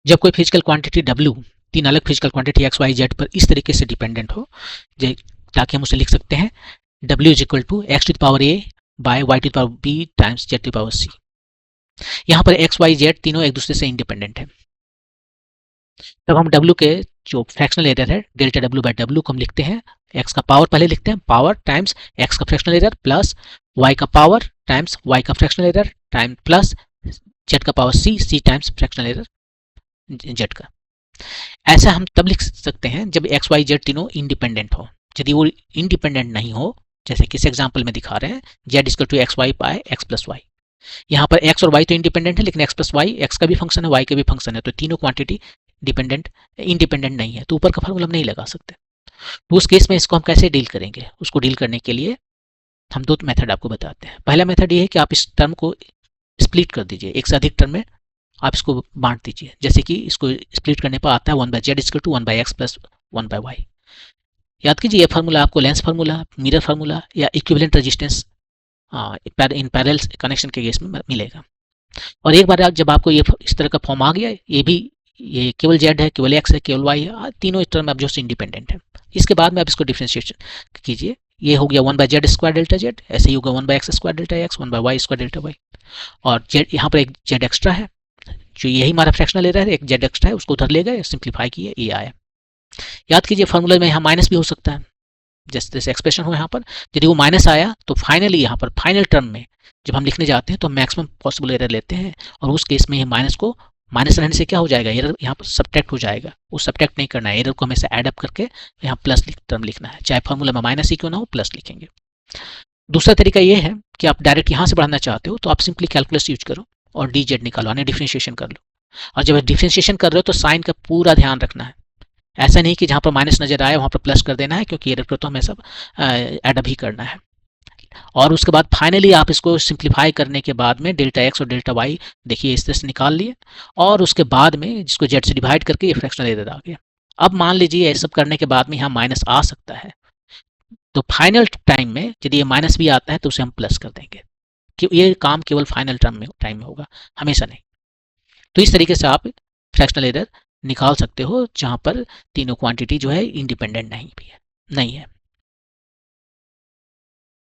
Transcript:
जब कोई physical quantity W तीन अलग physical quantity x, y, z पर इस तरीके से डिपेंडेंट हो, ताकि हम उसे लिख सकते हैं W is equal to x to the power a by y to the power b times z to the power c। यहाँ पर x, y, z तीनों एक दूसरे से इंडिपेंडेंट है। तब हम W के जो फ्रैक्शनल एरर है डेल्टा W बाय W को हम लिखते हैं, x का पावर पहले लिखते हैं, पावर टाइम्स x का फ्रैक्शनल एरर प्लस y का पावर टाइम्स y का fractional error time plus z का power c times fractional error z का। ऐसा हम तब लिख सकते हैं जब x, y, z तीनों इंडिपेंडेंट हो। यदि वो इंडिपेंडेंट नहीं हो, जैसे किस एग्जांपल में दिखा रहे हैं, z equal to x y by x plus y. यहाँ पर x और y तो इंडिपेंडेंट है, लेकिन x प्लस वाई x का भी फंक्शन है, y का भी फंक्शन है, तो तीनों क्वांटिटी इंडिपेंडेंट नहीं है, तो ऊपर का फार्मूला हम नहीं लगा सकते। तो उस केस में इसको हम कैसे डील करेंगे? उसको डील करने के लिए हम दो मेथड आपको बताते हैं। पहला मेथड ये है कि आप इस टर्म को स्प्लिट कर दीजिए, एक से अधिक टर्म में आप इसको बांट दीजिए। जैसे कि इसको स्प्लिट करने पर आता है 1 by z equal to 1 by x plus 1 by y. याद कीजिए ये फार्मूला आपको लेंस फार्मूला, मिरर फार्मूला या equivalent resistance in parallel connection के केस में मिलेगा। और एक बार जब आपको ये इस तरह का फॉर्म आ गया, ये केवल जेड है, केवल एक्स है, केवल वाई है, तीनों टर्म अब जो इंडिपेंडेंट है, इसके बाद में आप इसको डिफ्रेंशिएशन कीजिए। ये हो गया 1 by z square delta z, ऐसे ही होगा 1 by x square delta x, 1 by y square delta y. और जेड यहाँ पर एक जेड एक्स्ट्रा है, जो यही हमारा फ्रैक्शनल एरर है, एक जेड एक्स्ट्रा है, उसको उधर ले गए, सिंप्लीफाई किए, ये आया। याद कीजिए फार्मूला में यहाँ माइनस भी हो सकता है, जैसे एक्सप्रेशन हो यहाँ पर, यदि वो माइनस आया तो फाइनली यहाँ पर फाइनल टर्म में जब हम लिखने जाते हैं तो मैक्सिमम पॉसिबल एरर लेते हैं, और उस केस में ये माइनस को माइनस रहने से क्या हो जाएगा, एरर यहाँ पर सब्ट्रैक्ट हो जाएगा। वो सब्ट्रैक्ट नहीं करना है, एरर को हमेशा ऐड अप करके यहाँ प्लस टर्म लिखना है, चाहे फार्मूला में माइनस ही क्यों ना हो, प्लस लिखेंगे। दूसरा तरीका ये है कि आप डायरेक्ट यहाँ से बढ़ाना चाहते हो तो आप सिंपली कैलकुलस यूज करो और डी जेड निकालो, यानी डिफ्रेंशिएशन कर लो। और जब डिफ्रेंशिएशन कर रहे हो तो साइन का पूरा ध्यान रखना है। ऐसा नहीं कि जहाँ पर माइनस नजर आए वहाँ पर प्लस कर देना है, क्योंकि एरर को तो हमें सब ऐड ही करना है। और उसके बाद फाइनली आप इसको सिंप्लीफाई करने के बाद में डेल्टा एक्स और डेल्टा वाई देखिए इस तरह से निकाल लिए, और उसके बाद में जिसको जेड से डिवाइड करके ये फ्रैक्शनल एरर आ गया। अब मान लीजिए ये सब करने के बाद में यहाँ माइनस आ सकता है, तो फाइनल टाइम में यदि ये माइनस भी आता है तो उसे हम प्लस कर देंगे, कि ये काम केवल फाइनल टाइम में होगा, हमेशा नहीं। तो इस तरीके से आप फ्रैक्शनल एरर निकाल सकते हो जहाँ पर तीनों क्वांटिटी जो है इंडिपेंडेंट नहीं है।